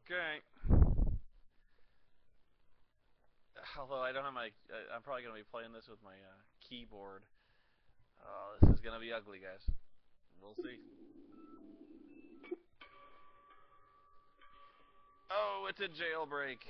Okay. Although I don't have my, I'm probably gonna be playing this with my keyboard. Oh, this is gonna be ugly, guys. We'll see. Oh, it's a jailbreak.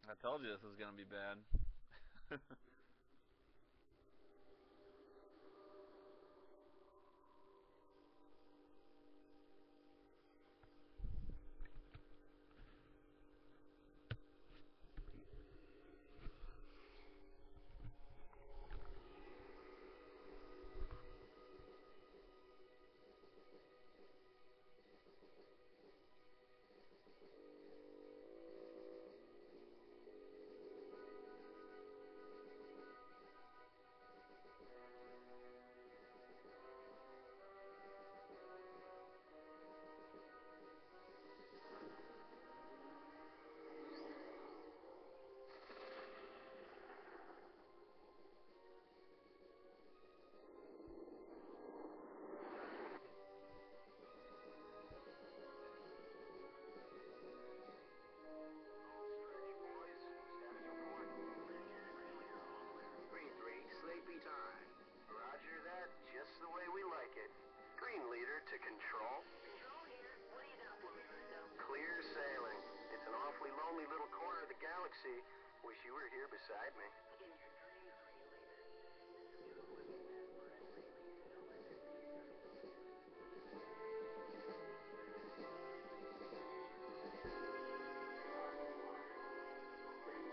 I told you this was gonna be bad. Time. Roger that, just the way we like it. Green leader to control. Control here. What do you got for me, Russo? Clear sailing. It's an awfully lonely little corner of the galaxy. Wish you were here beside me. In your dreams, Green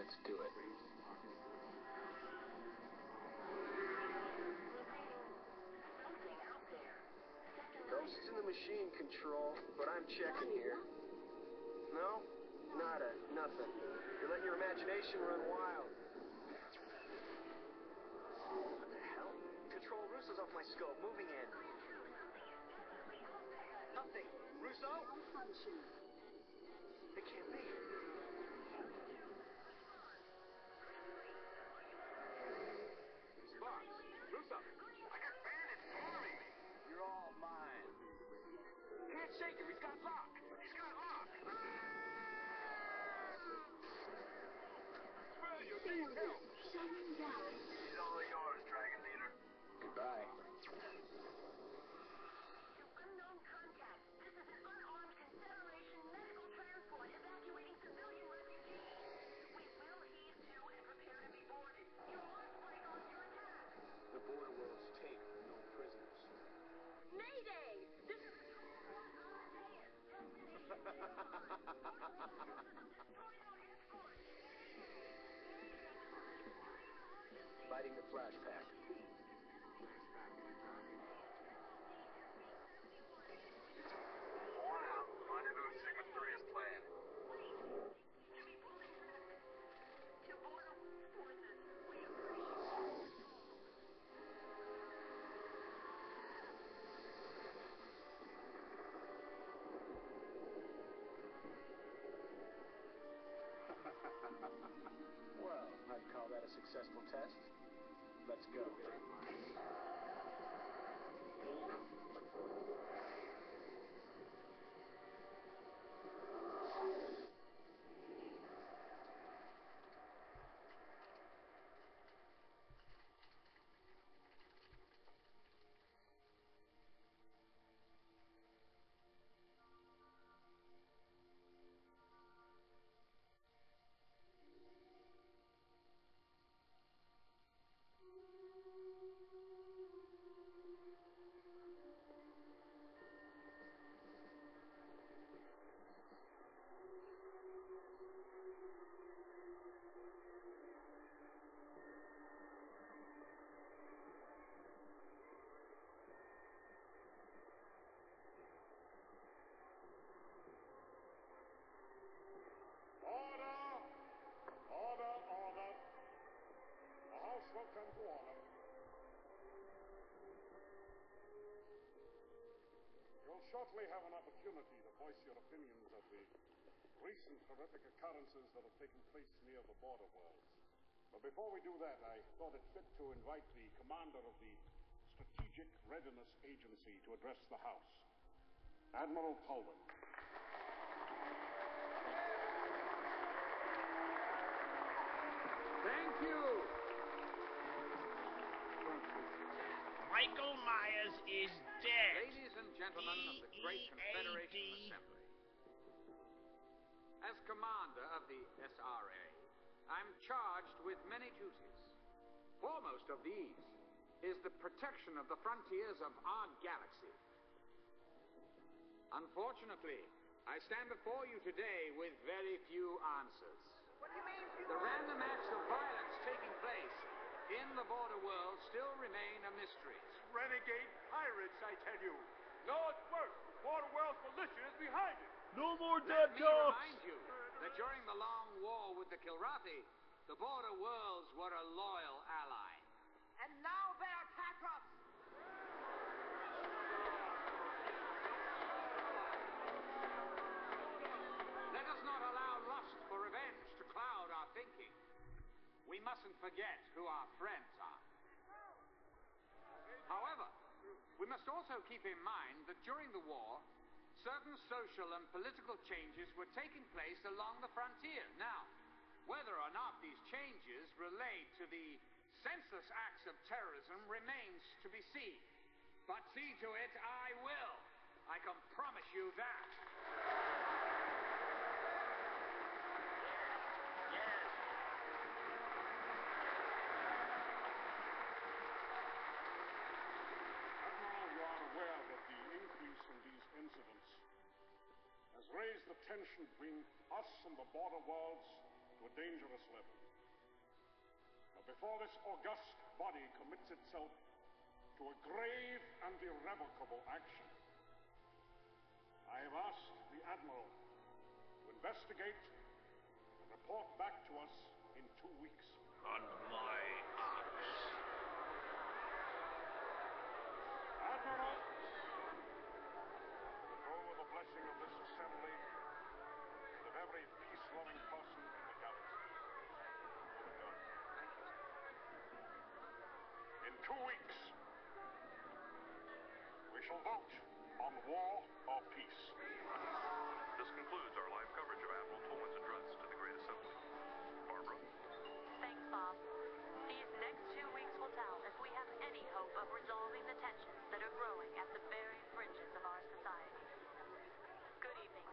Let's do it. Ghosts in the machine, control, but I'm checking here. No? Nada. Nothing. You're letting your imagination run wild. What the hell? Control, Russo's off my scope. Moving in. Nothing. Russo? It can't be. Russo! I got bandits swarming me! You're all mine. Can't shake him, he's got lock! He's got lock! Well, you need help! Shutting down. He's all yours, Dragon Leader. Goodbye. Unknown contact. This is an unarmed Confederation medical transport evacuating civilian refugees. We will heed to and prepare to be boarded. You must break off your attack. The border worlds take no prisoners. Mayday! This is Lighting the flashback. Wow, rendezvous Sigma 3 is planned. Well, I'd call that a successful test. Let's go. shortly have an opportunity to voice your opinions of the recent horrific occurrences that have taken place near the border worlds. But before we do that, I thought it fit to invite the commander of the Strategic Readiness Agency to address the House, Admiral Colvin. Thank you. Michael Myers is dead. Ladies and gentlemen of the Great Confederation Assembly. As commander of the SRA, I'm charged with many duties. Foremost of these is the protection of the frontiers of our galaxy. Unfortunately, I stand before you today with very few answers. What do you mean? The random acts of violence taking place in the border world still remain a mystery. Renegade pirates, I tell you. No, it's worse. Border world's militia is behind it. No more Let dead me talks. remind you that during the long war with the Kilrathi, the border worlds were a loyal ally. And now they attack us! Let us not allow lust for revenge to cloud our thinking. We mustn't forget who our friends are. However, we must also keep in mind that during the war, certain social and political changes were taking place along the frontier. Now, whether or not these changes relate to the senseless acts of terrorism remains to be seen. But see to it I will. I can promise you that. Admiral, you are aware that the increase in these incidents has raised the tension between us and the border worlds to a dangerous level. But before this august body commits itself to a grave and irrevocable action, I have asked the Admiral to investigate and report back to us in 2 weeks. On my ox. Admiral, go with the blessing of this assembly and of every peace-loving person in the galaxy. Good God. Thank you. In 2 weeks, we shall vote on war or peace. This concludes our live coverage of Admiral Pullman's address to the Great Assembly. Barbara? Thanks, Bob. These next 2 weeks will tell if we have any hope of resolving the tensions that are growing at the very fringes of our society. Good evening.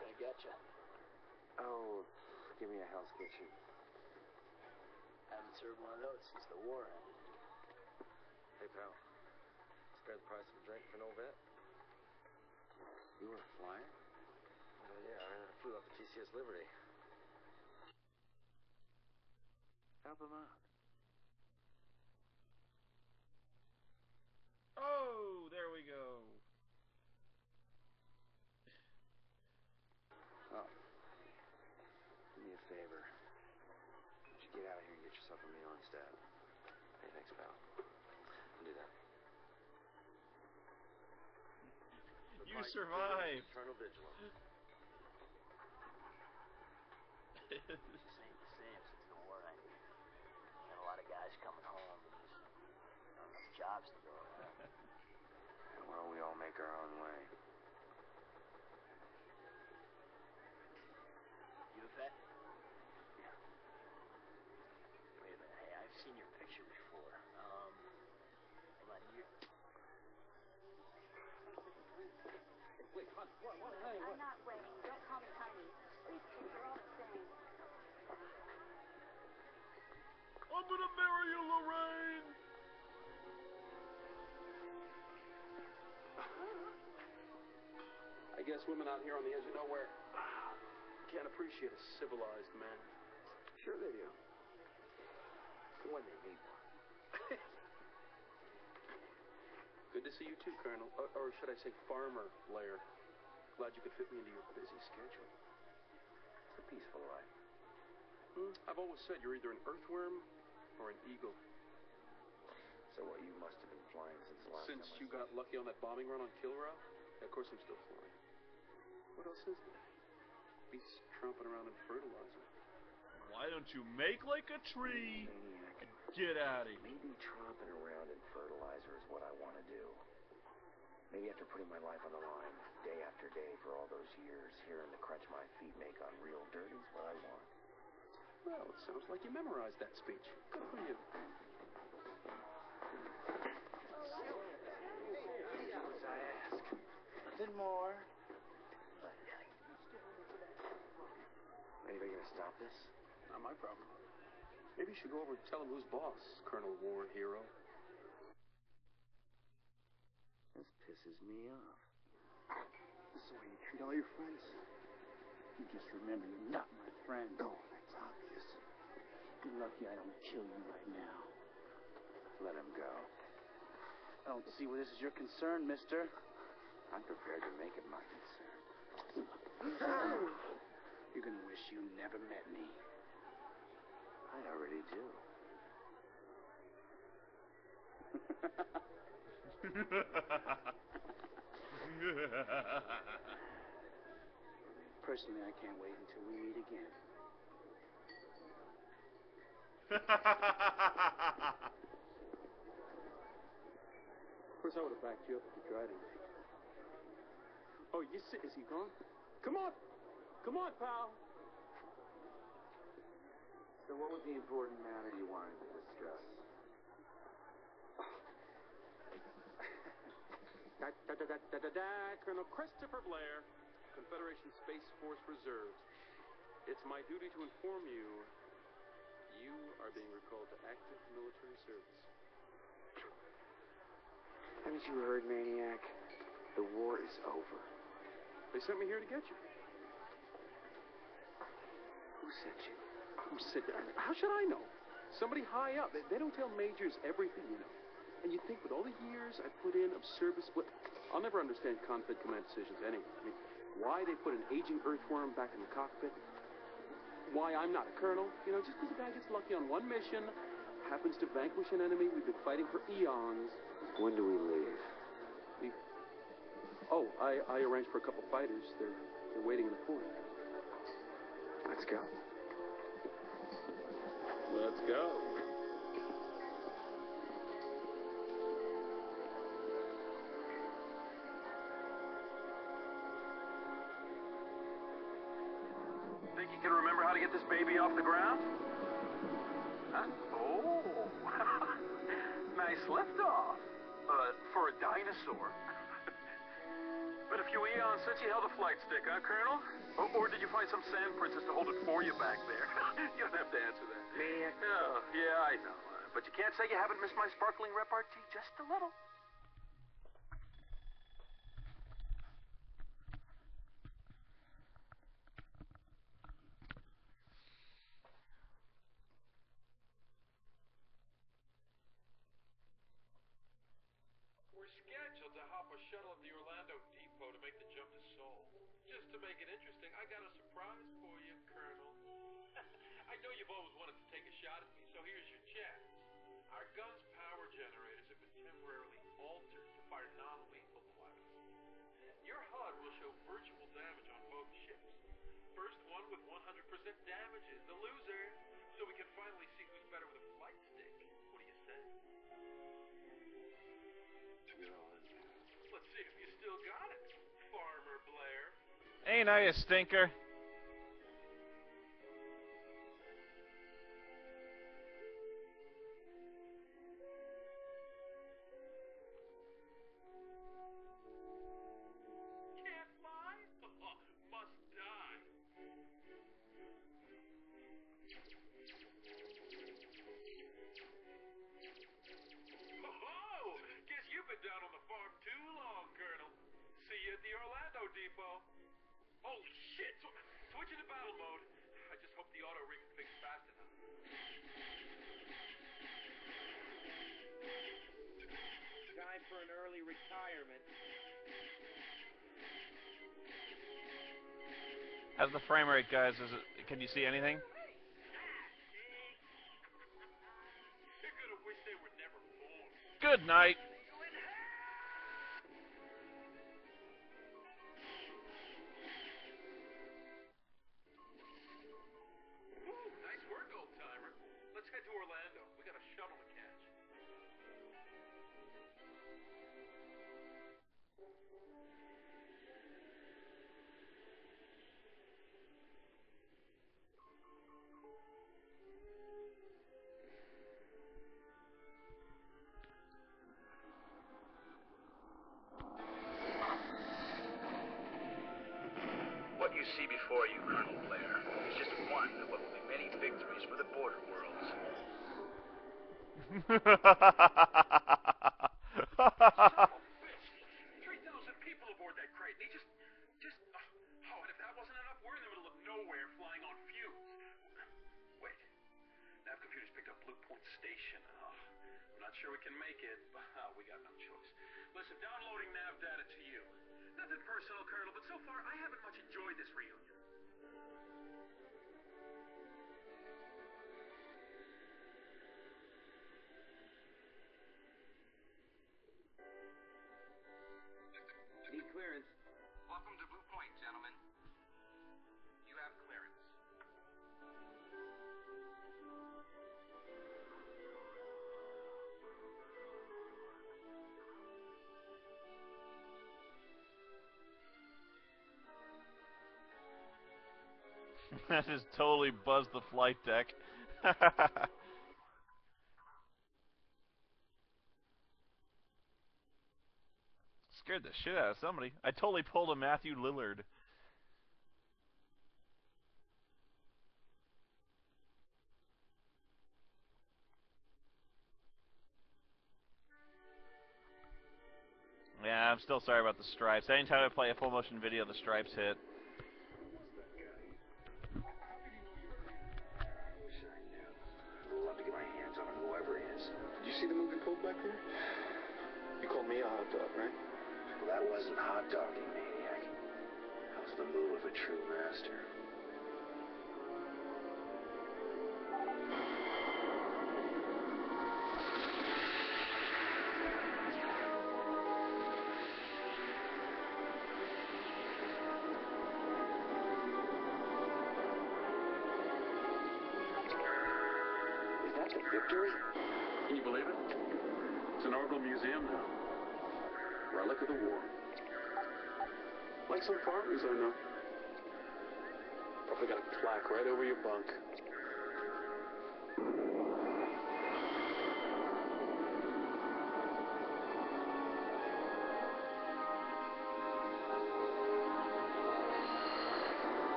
I getcha. Oh, give me a Hell's Kitchen. Haven't served one of those since the war ended. Hey, pal. Spare the price of a drink for no vet? You were a flyer? Oh, yeah, I flew up to TCS Liberty. Help him out. Oh, there we go. Oh. Do me a favor. Why don't you get out of here and get yourself a meal instead? Hey, thanks, pal. I'll do that. You survived. Eternal vigilance. This ain't the same since the war ended. Got a lot of guys coming home, but there's not enough jobs to go around. Well, we all make our own way. You a vet? Yeah. Wait a minute. Hey, I've seen your picture before. Hold on. You. Wait, what? Hey, I'm not waiting. Don't call me honey. These kids are all the same. I'm gonna marry you, Lorraine. I guess women out here on the edge of nowhere can't appreciate a civilized man. Sure they do. When they need one. Good to see you too, Colonel. Or should I say Farmer Blair. Glad you could fit me into your busy schedule. It's a peaceful life. I've always said you're either an earthworm or an eagle. So what, you must have been flying since the last Since time you got lucky on that bombing run on Kilrow? Yeah, of course I'm still flying. What else is there? Beasts tromping around in fertilizer. Why don't you make like a tree Maniac. and get out of here? Maybe tromping around in fertilizer is what I want to do. Maybe after putting my life on the line, day after day for all those years, hearing the crunch my feet make on real dirt is what I want. Well, it sounds like you memorized that speech. Good for you. I ask. Nothing more. Anybody gonna stop this? Not my problem. Maybe you should go over and tell him who's boss, Colonel War Hero. This pisses me off. This is the way you treat all your friends. You just remember you're not my friend. Oh, that's obvious. You're lucky I don't kill you right now. Let him go. I don't see where this is your concern, mister. I'm prepared to make it my concern. You're gonna wish you never met me. I already do. Personally, I can't wait until we meet again. Of course, I would have backed you up if you tried anything. Oh, you sit. Is he gone? Come on! Come on, pal! So what was the important matter you wanted to discuss? Colonel Christopher Blair, Confederation Space Force Reserves. It's my duty to inform you, you are being recalled to active military service. Haven't you heard, Maniac? The war is over. They sent me here to get you. Who sent you? Who said that? How should I know? Somebody high up. They don't tell majors everything, you know. And you think with all the years I put in of service, I'll never understand conflict command decisions anyway. I mean, why they put an aging earthworm back in the cockpit? Why I'm not a colonel? You know, just because a guy gets lucky on one mission, happens to vanquish an enemy we've been fighting for eons. When do we leave? Leave? Oh, I arranged for a couple fighters. They're waiting in the port. Let's go. Let's go. Think you can remember how to get this baby off the ground? Huh? Oh, nice liftoff. For a dinosaur. Been a few eons since you held a flight stick, huh, Colonel? Or did you find some sand princess to hold it for you back there? You don't have to answer that. Maniac. Oh, yeah, I know. But you can't say you haven't missed my sparkling repartee just a little. We're scheduled to hop a shuttle at the Orlando depot to make the jump to Seoul. Just to make it interesting, I got a surprise for you, Colonel. I know you've always wanted to take a shot at me, so here's your chance. Our gun's power generators have been temporarily altered to fire non-lethal blasts. Your HUD will show virtual damage on both ships. First one with 100% damage is the loser, so we can finally see who's better with a flight stick. What do you say? Let's see if you still got it, Farmer Blair. Ain't I a stinker? Can't fly? Must die. Oh, guess you've been down on the farm too long, Colonel. See you at the Orlando depot. for an early retirement. How's the frame rate, guys? Can you see anything? They're gonna wish they were never born. Good night. Nice work, old timer. Let's head to Orlando. We got a shuttle to catch. What you see before you, Colonel Blair, is just one of what will be many victories for the border worlds. 3,000 people aboard that crate. They just, oh, and if that wasn't enough, we're in the middle of nowhere flying on fumes. Wait, nav computers picked up Blue Point Station. Oh, I'm not sure we can make it, but we got no choice. Listen, downloading nav data to you. Nothing personal, Colonel, but so far I haven't much enjoyed this reunion. Need clearance. Welcome to Blue Point, gentlemen. You have clearance. That just totally buzzed the flight deck. Scared the shit out of somebody. I totally pulled a Matthew Lillard. Yeah, I'm still sorry about the stripes. Anytime I play a full motion video, the stripes hit. I'd love to get my hands on whoever he is. Did you see the movie Cold back there? You called me a hot dog, right? Well, that wasn't hot dogging, maniac. That was the move of a true master. Is that the Victory? Can you believe it? It's an orbital museum now. Relic of the war. Like some farmers I know. Probably got a plaque right over your bunk.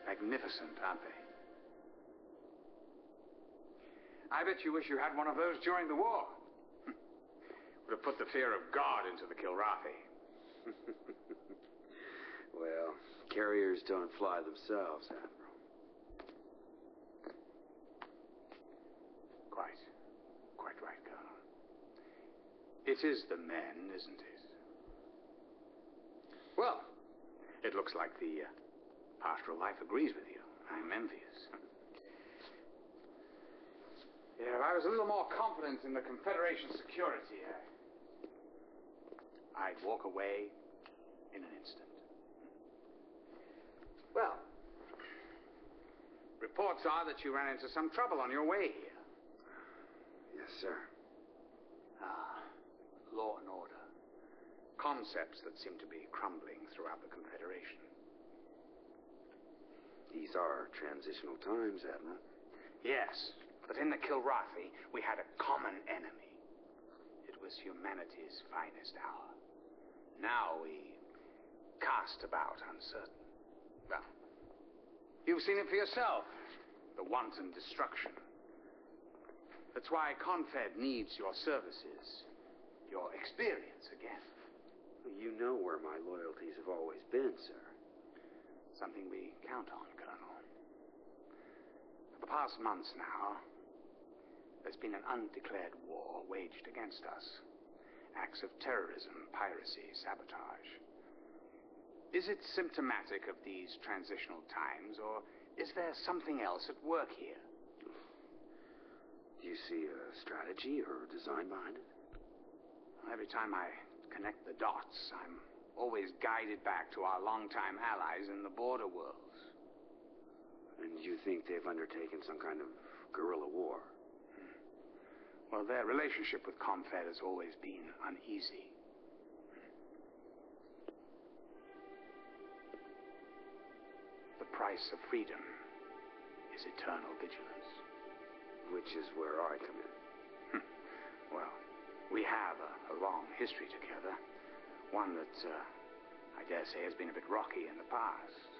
Magnificent, aren't they? I bet you wish you had one of those during the war. Would have put the fear of God into the Kilrathi. Well, carriers don't fly themselves, Admiral. Quite right, Colonel. It is the men, isn't it? Well, it looks like the pastoral life agrees with you. I'm envious. Yeah, if I was a little more confident in the Confederation's security, I'd walk away in an instant. Well, reports are that you ran into some trouble on your way here. Yes, sir. Law and order. Concepts that seem to be crumbling throughout the Confederation. These are transitional times, Admiral. Yes, but in the Kilrathi, we had a common enemy. It was humanity's finest hour. Now we cast about uncertain. Well, you've seen it for yourself. The wanton destruction. That's why Confed needs your services. Your experience again. You know where my loyalties have always been, sir. Something we count on, Colonel. For the past months now, there's been an undeclared war waged against us. Acts of terrorism, piracy, sabotage. Is it symptomatic of these transitional times, or is there something else at work here? Do you see a strategy or design behind it? Every time I connect the dots, I'm always guided back to our longtime allies in the border worlds. And you think they've undertaken some kind of guerrilla war? Well, their relationship with Confed has always been uneasy. The price of freedom is eternal vigilance. Which is where I come in. Well, we have a long history together. One that, I dare say, has been a bit rocky in the past.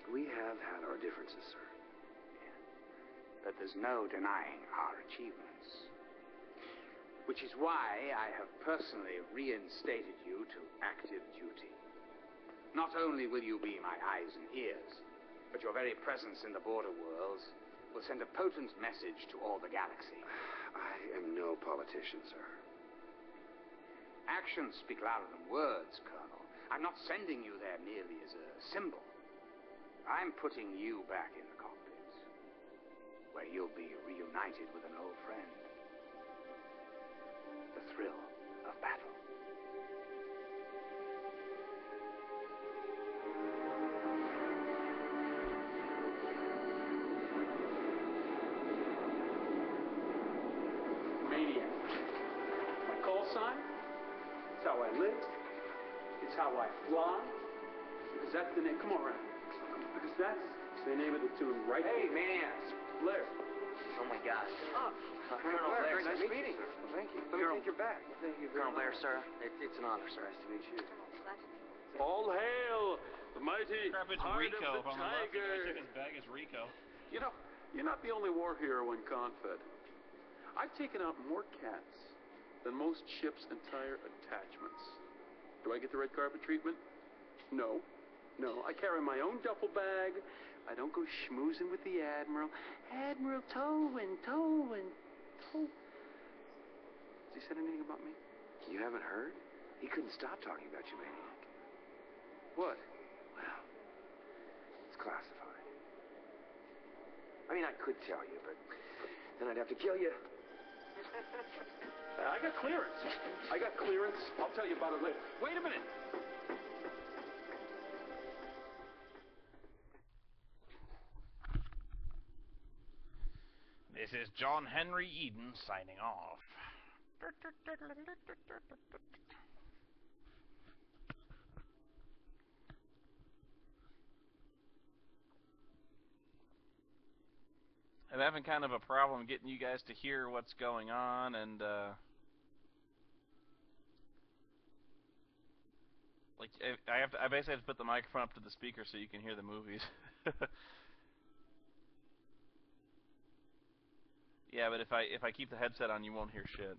We have had our differences, sir. Yeah. But there's no denying our achievements. Which is why I have personally reinstated you to active duty. Not only will you be my eyes and ears, but your very presence in the border worlds will send a potent message to all the galaxy. I am no politician, sir. Actions speak louder than words, Colonel. I'm not sending you there merely as a symbol. I'm putting you back in the cockpit, where you'll be reunited with an old friend. The thrill of battle. Maniac. My call sign? It's how I live. It's how I fly. Because that's the name. Come on, Ryan. Because that's the name of the tune right Hey, here. man. Blair. Oh, my God. Colonel Blair, very nice meeting you. Well, thank you. Let me take your back. Well, thank you very Colonel Blair, much. sir. It's an honor, sir. Nice to meet you. All hail the mighty Crap, it's heart Rico of the on the left. The guy tiger. took his bag as Rico. You know, you're not the only war hero in Confed. I've taken out more cats than most ships' entire attachments. Do I get the red carpet treatment? No. No, I carry my own duffel bag. I don't go schmoozing with the Admiral. Admiral Towin. Has he said anything about me? You haven't heard? He couldn't stop talking about you, Maniac. What? Well, it's classified. I mean, I could tell you, but then I'd have to kill you. I got clearance. I'll tell you about it later. Wait a minute. This is John Henry Eden signing off. I'm having kind of a problem getting you guys to hear what's going on, and like I basically have to put the microphone up to the speaker so you can hear the movies. Yeah, but if I keep the headset on, you won't hear shit.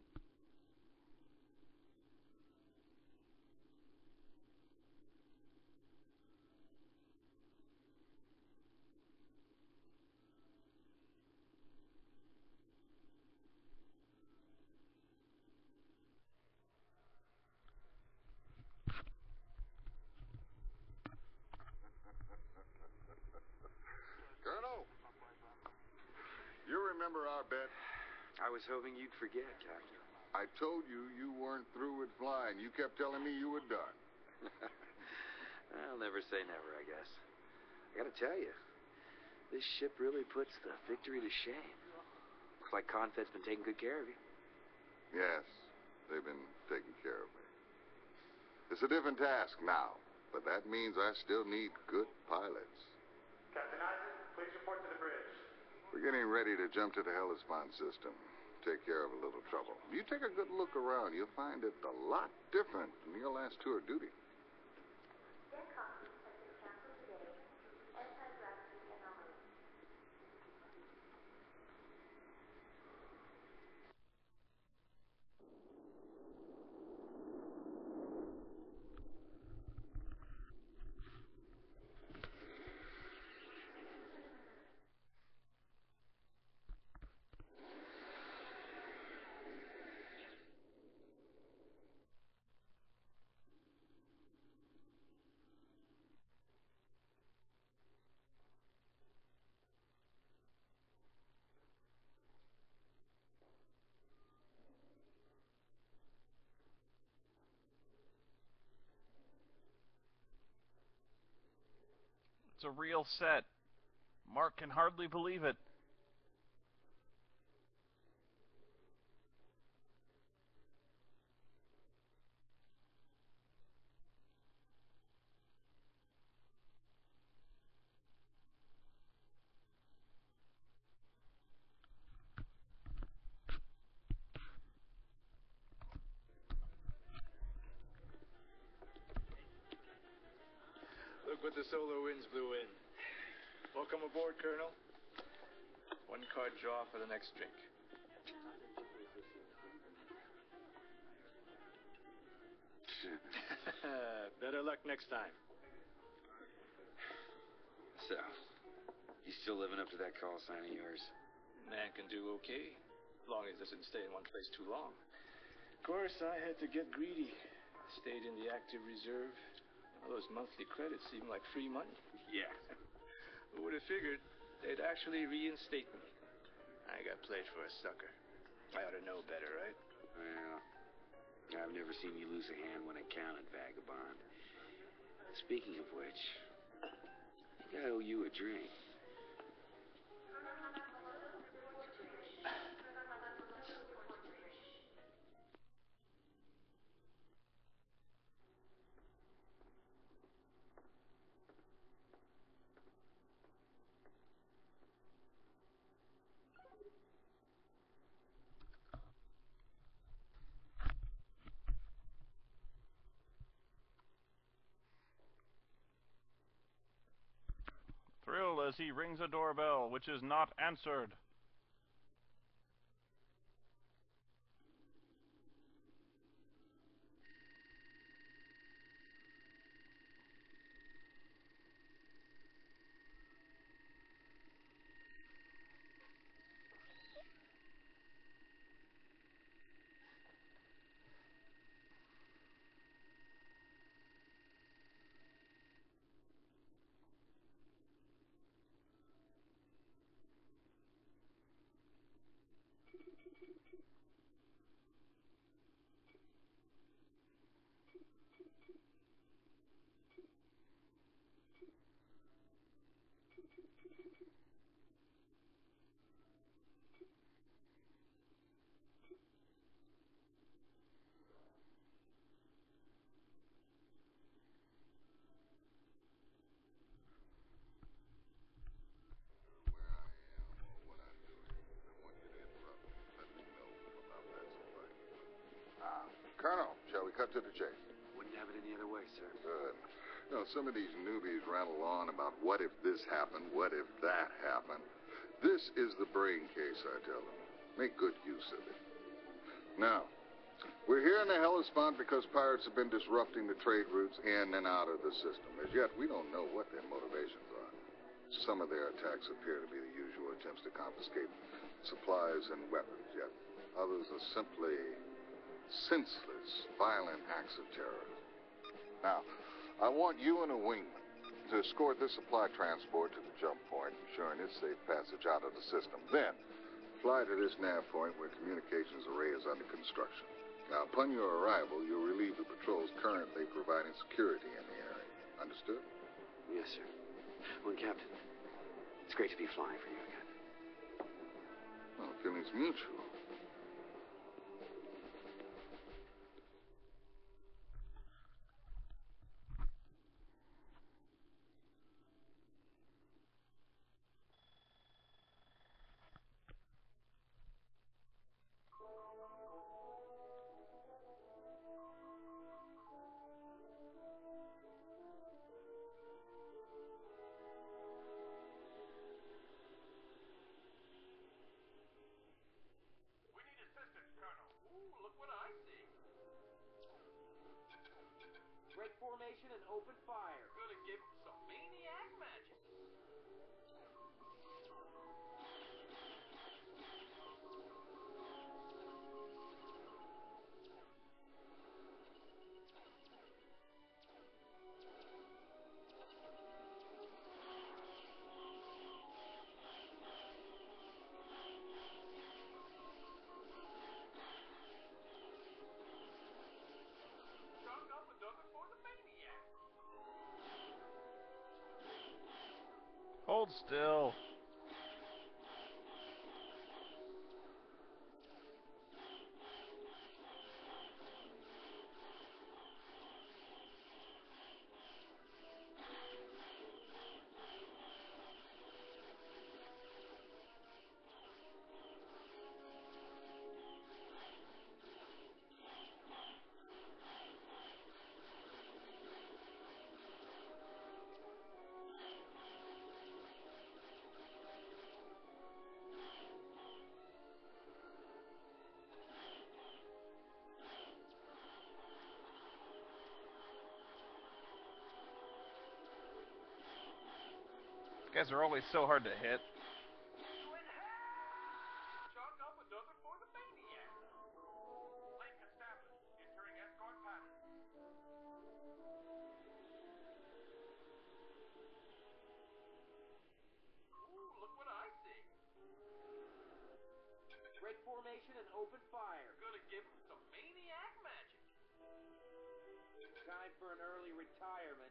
Colonel, you remember our bet? I was hoping you'd forget, Captain. I told you you weren't through with flying. You kept telling me you were done. I'll never say never, I guess. I gotta tell you, this ship really puts the victory to shame. Looks like Confed's been taking good care of you. Yes, they've been taking care of me. It's a different task now, but that means I still need good pilots. Captain Isaac, please report to the bridge. We're getting ready to jump to the Hellespont system. Take care of a little trouble. You take a good look around, you'll find it a lot different than your last tour of duty. It's a real set. Mark can hardly believe it. Look what the solar winds blew in. Welcome aboard, Colonel. One card draw for the next drink. Better luck next time. So, you still living up to that call sign of yours? Man can do okay, as long as he doesn't stay in one place too long. Of course, I had to get greedy. Stayed in the active reserve. All those monthly credits seem like free money. Yeah. Who would have figured they'd actually reinstate me? I got played for a sucker. I ought to know better, right? Well, I've never seen you lose a hand when it counted, vagabond. Speaking of which, I think I owe you a drink. Thrill as he rings a doorbell, which is not answered. Colonel, shall we cut to the chase? Wouldn't have it any other way, sir. Good. You know, some of these newbies rattle on about what if this happened, what if that happened. This is the brain case, I tell them. Make good use of it. Now, we're here in the Hellespont because pirates have been disrupting the trade routes in and out of the system. As yet, we don't know what their motivations are. Some of their attacks appear to be the usual attempts to confiscate supplies and weapons, yet others are simply senseless, violent acts of terror. Now, I want you and a wingman to escort this supply transport to the jump point, ensuring its safe passage out of the system. Then, Fly to this nav point where communications array is under construction. Now, upon your arrival, you'll relieve the patrols currently providing security in the area. Understood? Yes, sir. Well, Captain, it's great to be flying for you again. Well, feelings mutual. We need assistance, Colonel. Ooh, look what I see. Break formation and open fire. Gonna give him some maniac magic. Chalk up another for the maniac. Hold still. These guys are always so hard to hit. Chalk up another for the maniac. Link established. Entering escort pattern. Ooh, look what I see. Break formation and open fire. Gonna give him some maniac magic. Time for an early retirement.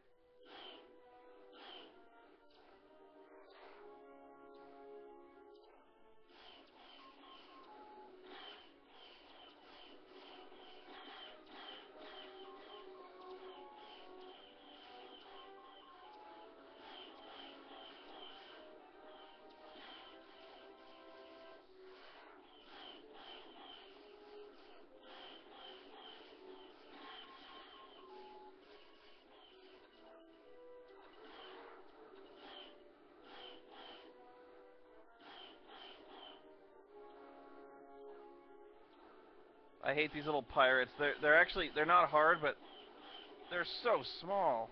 I hate these little pirates. They're not hard, but they're so small.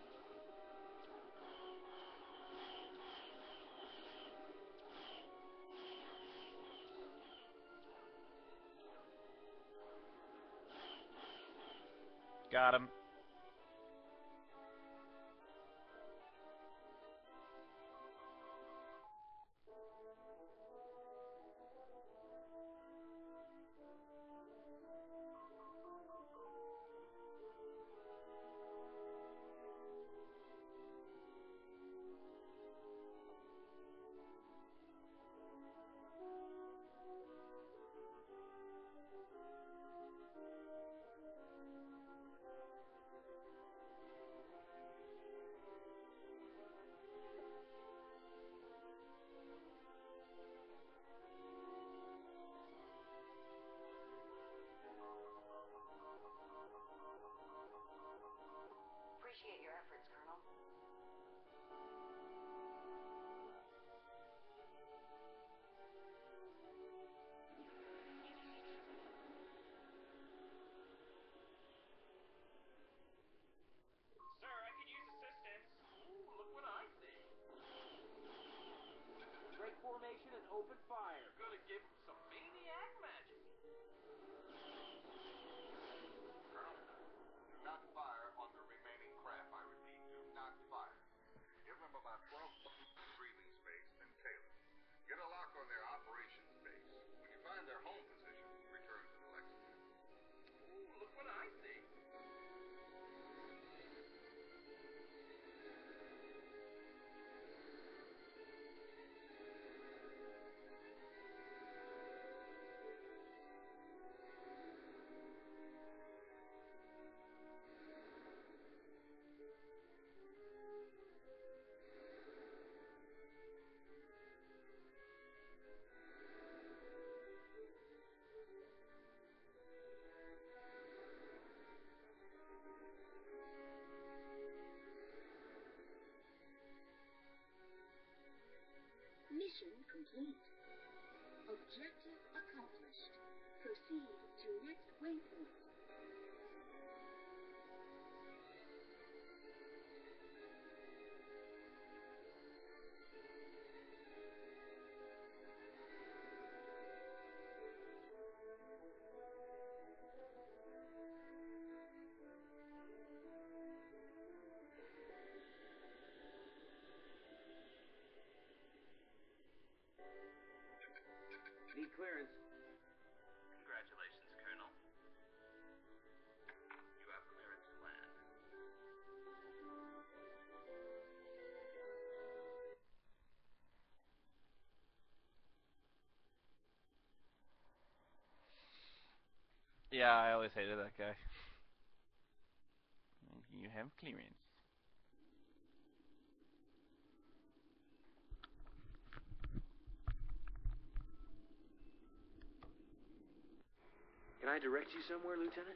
Got him. complete. Objective accomplished. Proceed to next waypoint. Need clearance. Congratulations, Colonel. You have clearance to land. Yeah, I always hated that guy. You have clearance. Can I direct you somewhere, Lieutenant?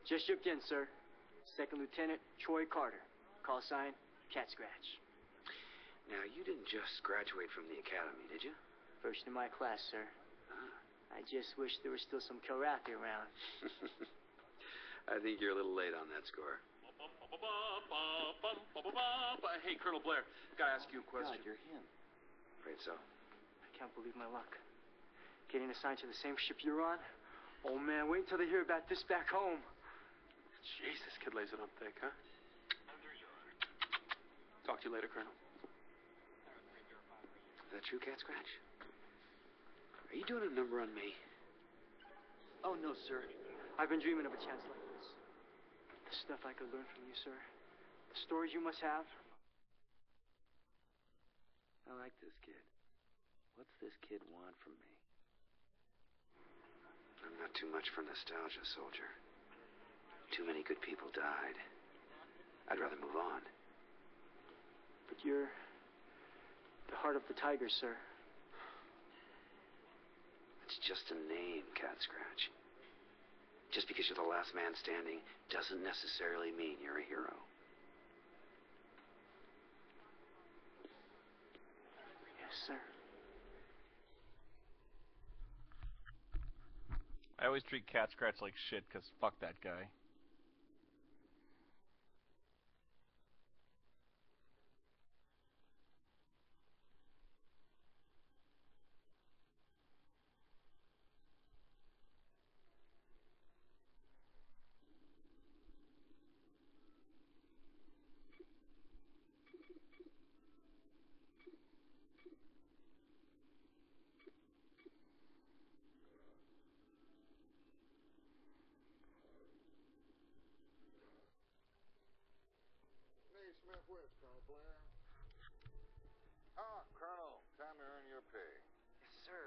Just shipped in, sir. Second Lieutenant Troy Carter. Call sign, Cat Scratch. Now, you didn't just graduate from the academy, did you? First in my class, sir. I just wish there was still some karate around. I think you're a little late on that score. Hey, Colonel Blair, gotta ask you a question. God, you're him. Afraid so. I can't believe my luck. Getting assigned to the same ship you're on? Oh, man, wait until they hear about this back home. Jeez, this kid lays it on thick, huh? Talk to you later, Colonel. Is that true, Cat Scratch? Are you doing a number on me? Oh, no, sir. I've been dreaming of a chance like this. The stuff I could learn from you, sir. The stories you must have. I like this kid. What's this kid want from me? I'm not too much for nostalgia, soldier. Too many good people died. I'd rather move on. But you're the heart of the tiger, sir. It's just a name, Cat Scratch. Just because you're the last man standing doesn't necessarily mean you're a hero. Yes, sir. I always treat Cat Scratch like shit, because fuck that guy. Smith West, Colonel Blair. Ah, Colonel, time to earn your pay. Yes, sir.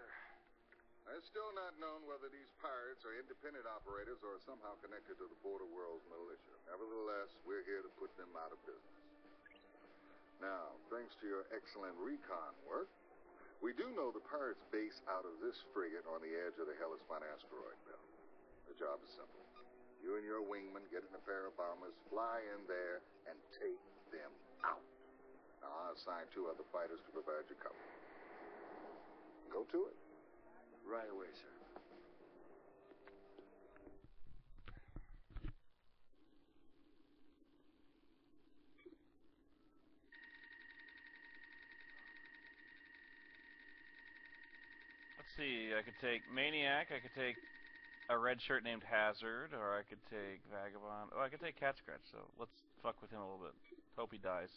It's still not known whether these pirates are independent operators or somehow connected to the Border World's militia. Nevertheless, we're here to put them out of business. Now, thanks to your excellent recon work, we do know the pirates base out of this frigate on the edge of the Hellespont asteroid belt. The job is simple. You and your wingman get in a pair of bombers, fly in there, and take them out. Now, I'll assign 2 other fighters to provide your cover. Go to it. Right away, sir. Let's see, I could take Maniac, I could take a red shirt named Hazard, or I could take Vagabond. Oh, I could take Cat Scratch, so let's fuck with him a little bit. Hope he dies.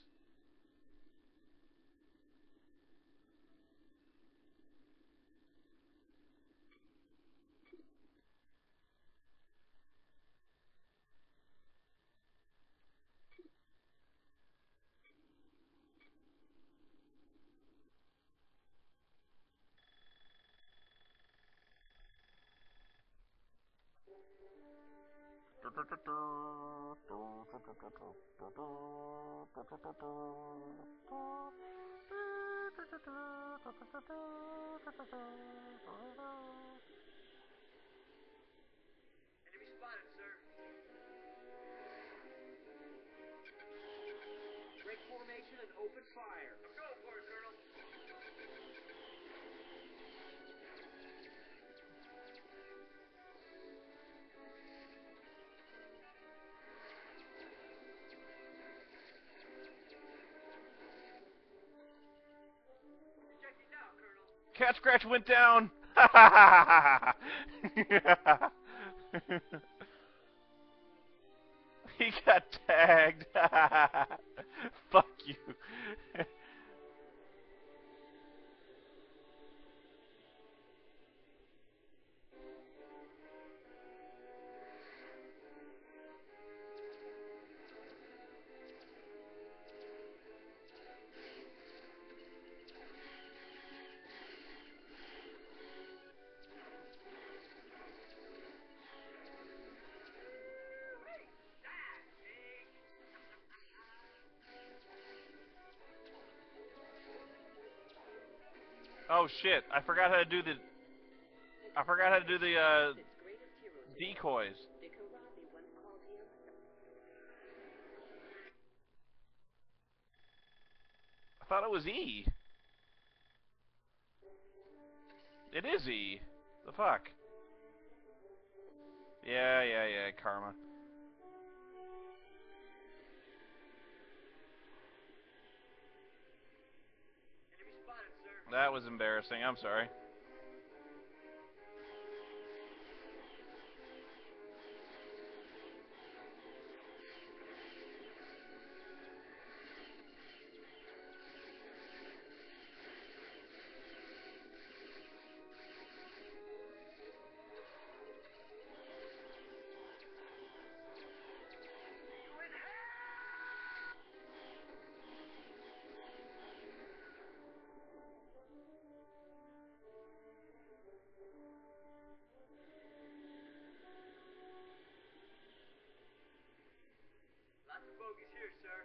Enemy spotted, sir. Break formation and open fire. I'm going for it, Colonel. Ejecting now, Colonel. Cat Scratch went down. He got tagged. Fuck you. Oh shit! I forgot how to do the decoys. I thought it was E. It is E. The fuck? Yeah, karma. That was embarrassing. I'm sorry. Lots of bogeys here, sir.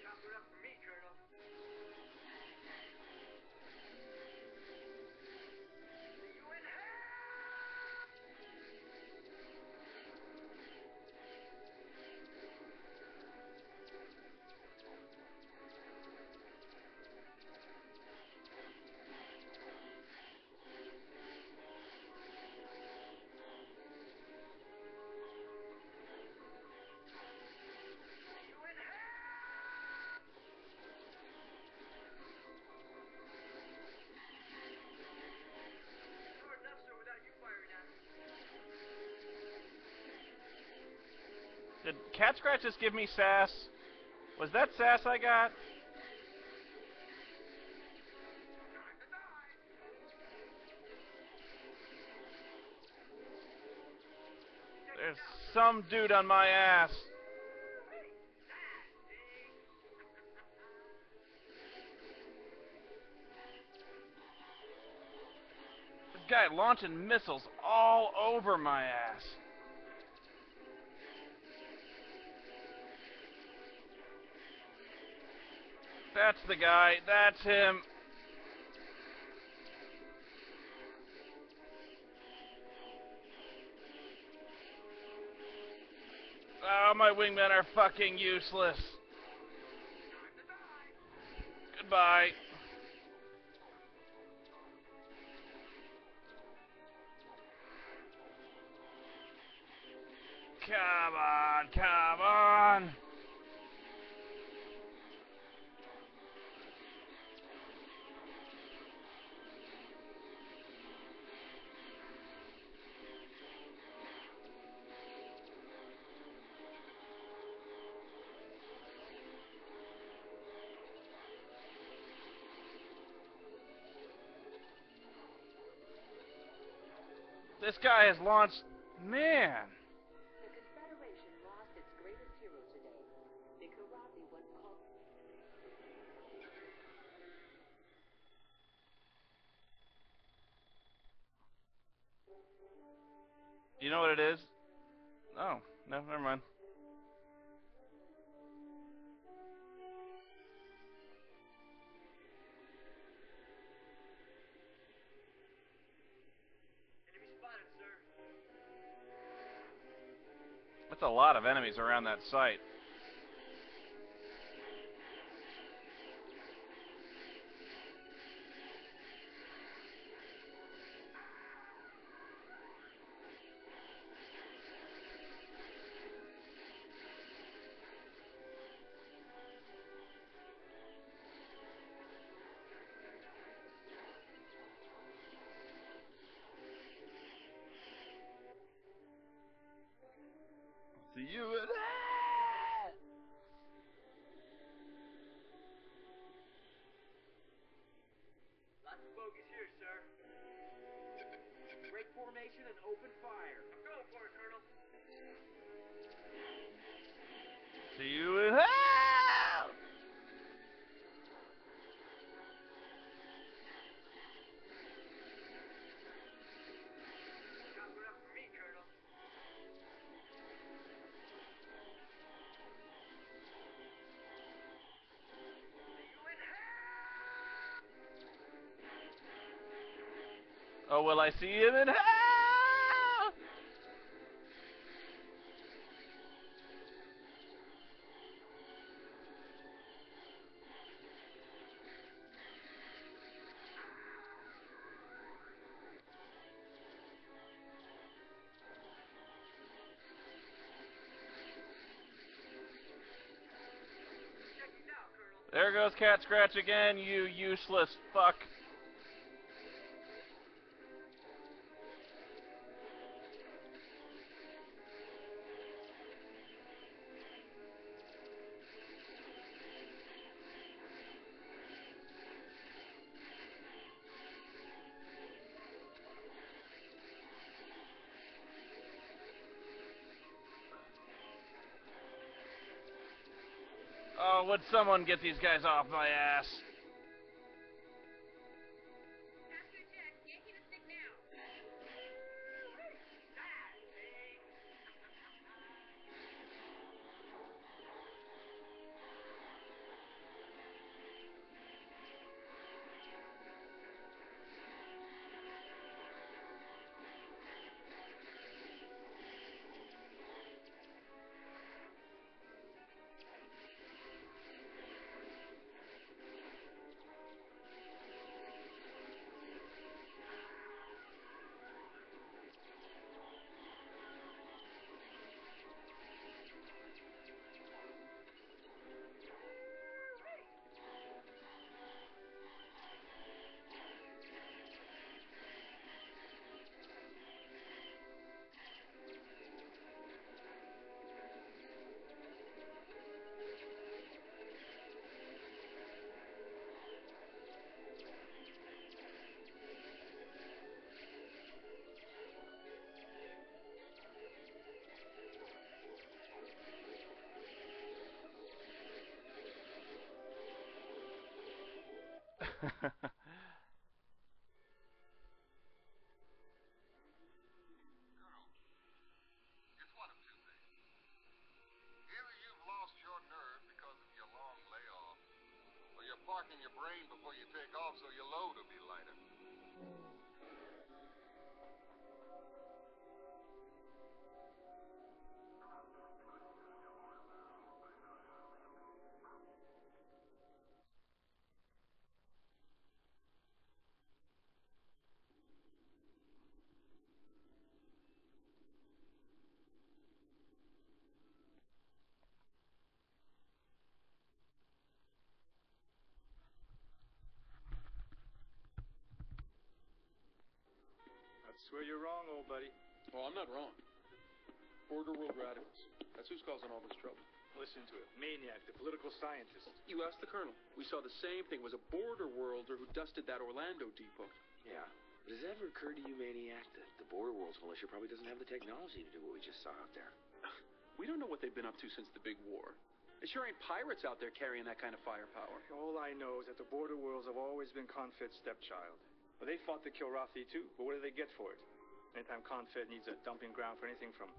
Chopper up for me, Colonel. Did Cat Scratch just give me sass? Was that sass I got? There's some dude on my ass. This guy launching missiles all over my ass. That's the guy. That's him. Oh, my wingmen are fucking useless. Goodbye. Come on, come on. This guy has launched... Man. The Confederation lost its greatest hero today. The Karabi once called... You know what it is? Oh, no, never mind. That's a lot of enemies around that site. See you in Lots of bogeys here, sir. Break formation and open fire. I'm going for it, Colonel. See you in hell! Chopper up for me, Colonel. Oh, will I see him in hell? There goes Cat Scratch again, you useless fuck. Oh, would someone get these guys off my ass? It's one of two things. Either you've lost your nerve because of your long layoff, or you're parking your brain before you take off so your load will be lighter. I swear you're wrong, old buddy. Oh, I'm not wrong. Border world radicals. That's who's causing all this trouble. Listen to it. Maniac, the political scientist. You asked the colonel. We saw the same thing. It was a border worlder who dusted that Orlando depot. Yeah. But has it ever occurred to you, Maniac, that the Border Worlds militia probably doesn't have the technology to do what we just saw out there? We don't know what they've been up to since the big war. It sure ain't pirates out there carrying that kind of firepower. All I know is that the Border Worlds have always been Confed's stepchild. Well, they fought the Kilrathi too, but what do they get for it? Anytime Confed needs a dumping ground for anything from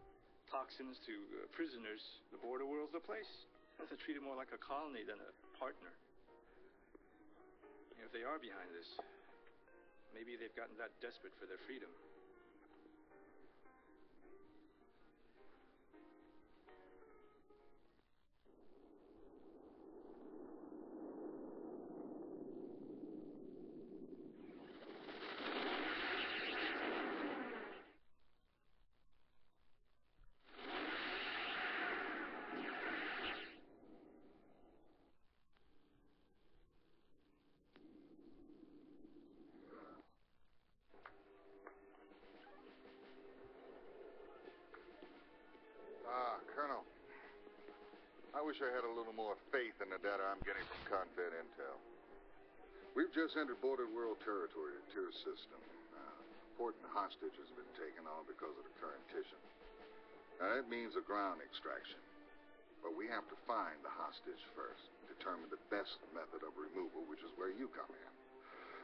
toxins to prisoners, the Border World's the place. They have to treat it more like a colony than a partner. And if they are behind this, maybe they've gotten that desperate for their freedom. wish I had a little more faith in the data I'm getting from Confed Intel. We've just entered border world territory, a tier system. Important hostage has been taken on because of the current tissue. Now, that means a ground extraction. But we have to find the hostage first, determine the best method of removal, which is where you come in.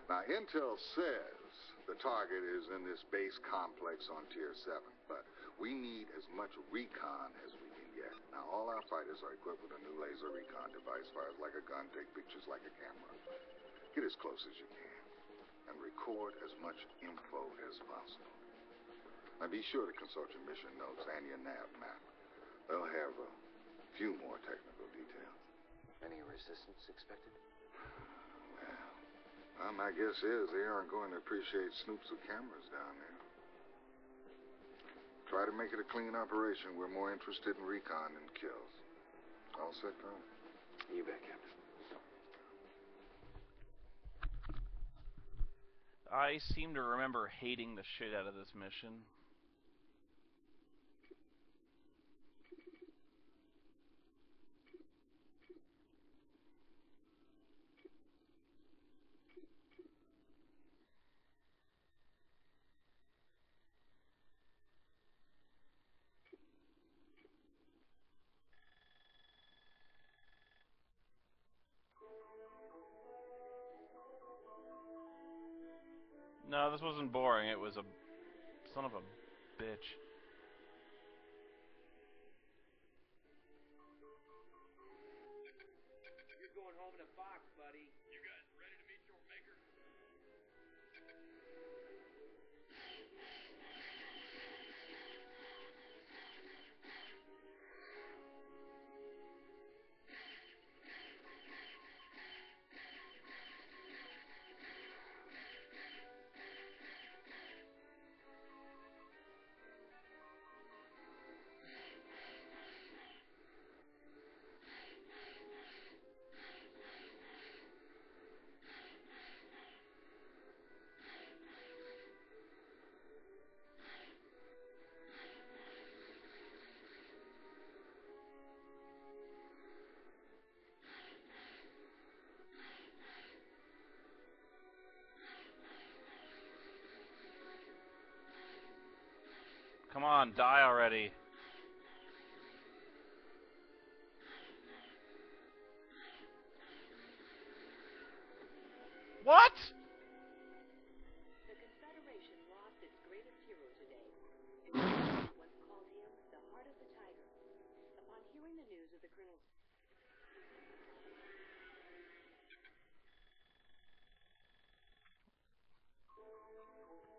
Now, Intel says the target is in this base complex on Tier 7, but we need as much recon as we can get. Now, all our fighters are equipped with a new laser recon device, fires like a gun, take pictures like a camera. Get as close as you can, and record as much info as possible. Now, be sure to consult your mission notes and your nav map. They'll have a few more technical details. Any resistance expected? Well, my guess is they aren't going to appreciate snoops with cameras down there. Try to make it a clean operation. We're more interested in recon than kills. All set, Colonel? You bet, Captain. I seem to remember hating the shit out of this mission. No, this wasn't boring. It was a son of a bitch. You're going home in a box, buddy. You guys ready to meet your maker? Come on, die already. What? The Confederation lost its greatest hero today. It once called him the Heart of the Tiger. Upon hearing the news of the Colonel's...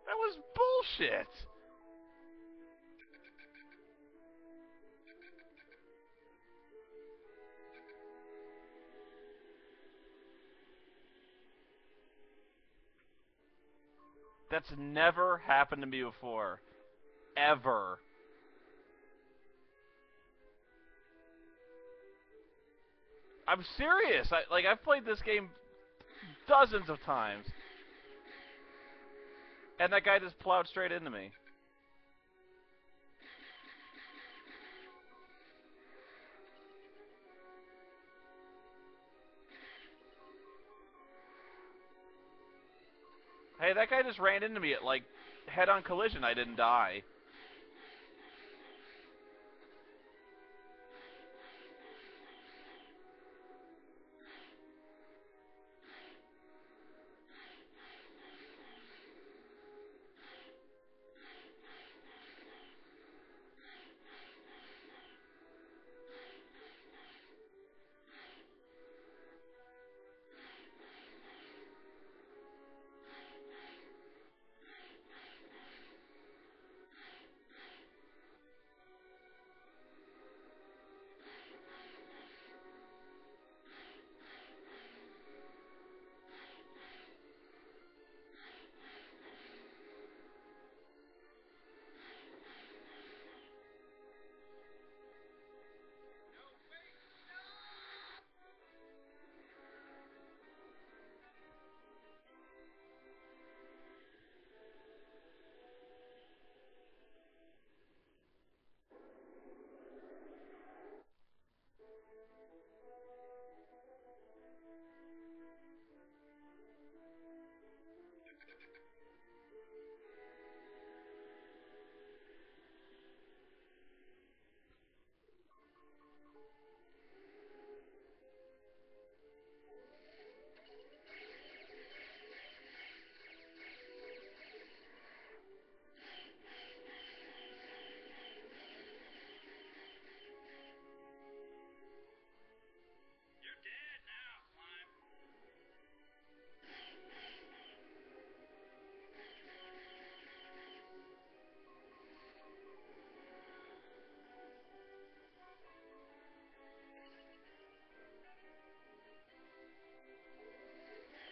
That was bullshit. That's never happened to me before. Ever. I'm serious. I've played this game dozens of times. And that guy just plowed straight into me. Hey, that guy just ran into me at, like, head-on collision. I didn't die.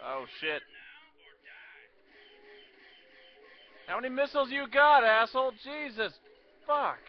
Oh, shit. How many missiles you got, asshole? Jesus. Fuck.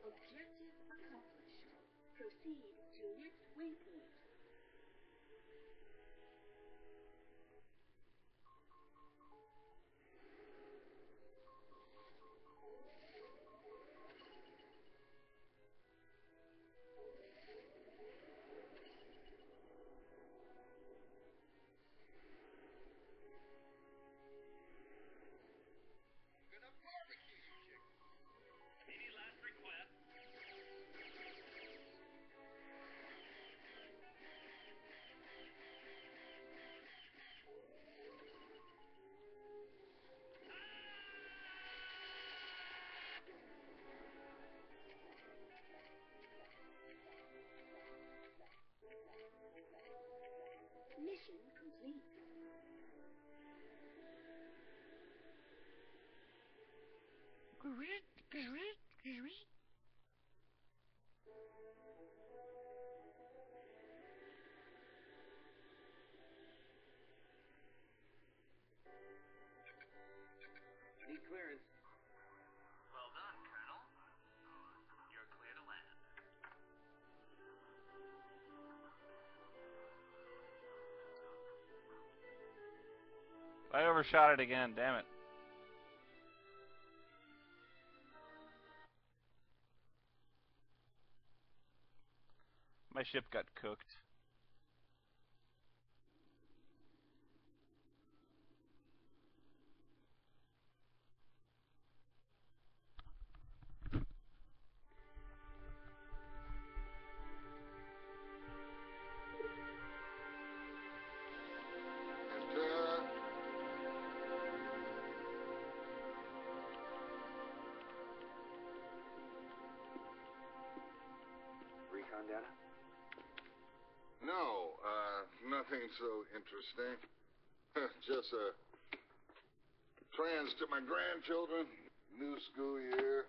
Objective accomplished. Proceed to next waypoint. Objective accomplished. Proceed to next waypoint. Any last request? Mission complete. Need clearance. Well done, Colonel. You're clear to land. I overshot it again, damn it. My ship got cooked. Recon data? No, nothing so interesting. Just a plans to my grandchildren. New school year.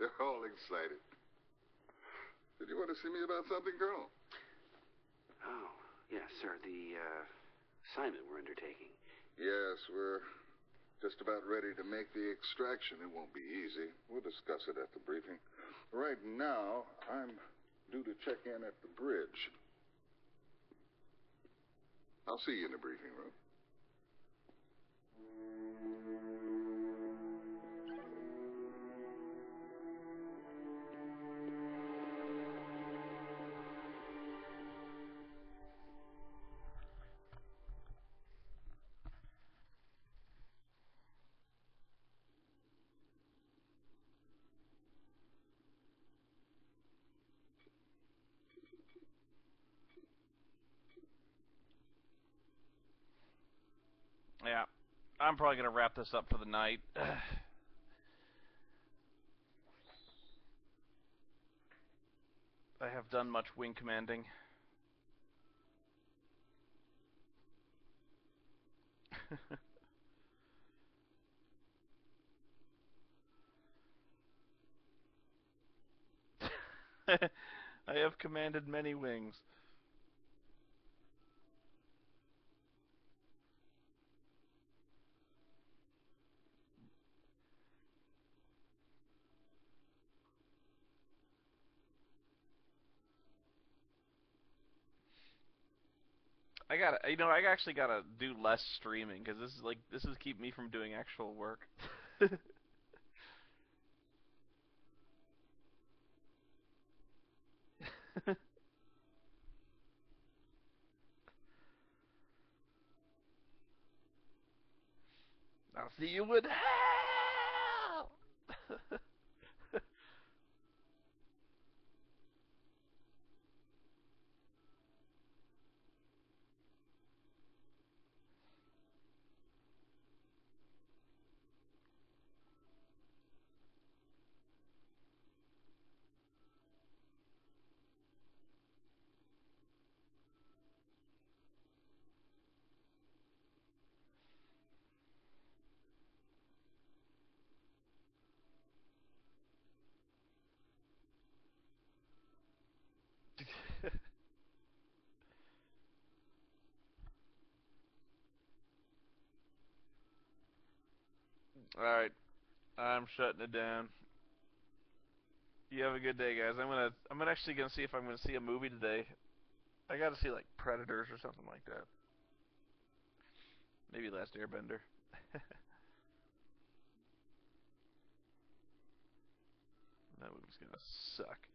They're all excited. Did you want to see me about something, Colonel? Oh, yes, sir. The assignment we're undertaking. Yes, we're just about ready to make the extraction. It won't be easy. We'll discuss it at the briefing. Right now, I'm due to check in at the bridge. I'll see you in the briefing room. Yeah, I'm probably going to wrap this up for the night. I have done much wing commanding. I have commanded many wings. I actually gotta do less streaming because this is keep me from doing actual work. I'll see you in hell. All right, I'm shutting it down. You have a good day, guys. I'm actually gonna see if I'm gonna see a movie today. I gotta see like Predators or something like that. Maybe Last Airbender. That movie's gonna suck.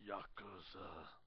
Yakuza.